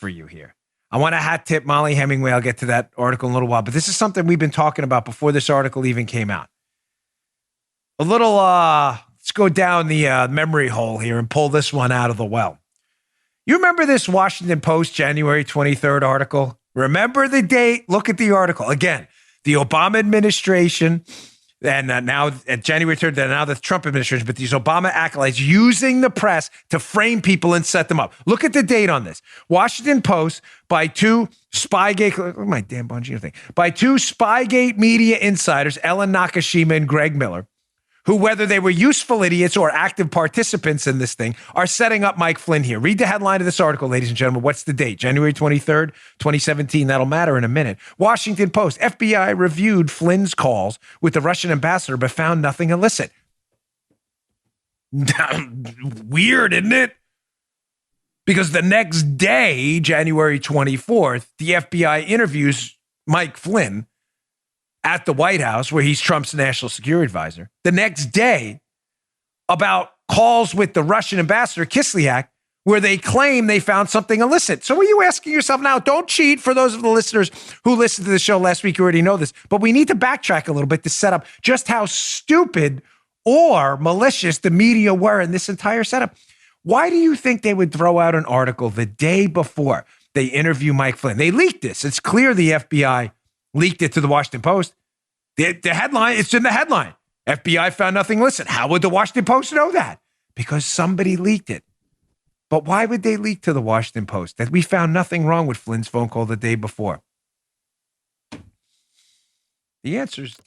for you here. I want to hat tip Molly Hemingway. I'll get to that article in a little while, but this is something we've been talking about before this article even came out. A little, let's go down the memory hole here and pull this one out of the well. You remember this Washington Post January 23rd article? Remember the date? Look at the article. Again, the Obama administration, and now at January 3rd, now the Trump administration, but these Obama acolytes using the press to frame people and set them up. Look at the date on this. Washington Post by two Spygate, look at my damn Bongino thing, by two Spygate media insiders, Ellen Nakashima and Greg Miller, who, whether they were useful idiots or active participants in this thing, are setting up Mike Flynn here. Read the headline of this article, ladies and gentlemen. What's the date? January 23rd, 2017. That'll matter in a minute. Washington Post, FBI reviewed Flynn's calls with the Russian ambassador, but found nothing illicit. Weird, isn't it? Because the next day, January 24th, the FBI interviews Mike Flynn at the White House, where he's Trump's national security advisor, the next day about calls with the Russian ambassador, Kislyak, where they claim they found something illicit. So are you asking yourself now, don't cheat for those of the listeners who listened to the show last week, you already know this, but we need to backtrack a little bit to set up just how stupid or malicious the media were in this entire setup. Why do you think they would throw out an article the day before they interview Mike Flynn? They leaked this. It's clear the FBI leaked it to the Washington Post. The headline, it's in the headline. FBI found nothing illicit. How would the Washington Post know that? Because somebody leaked it. But why would they leak to the Washington Post that we found nothing wrong with Flynn's phone call the day before? The answer is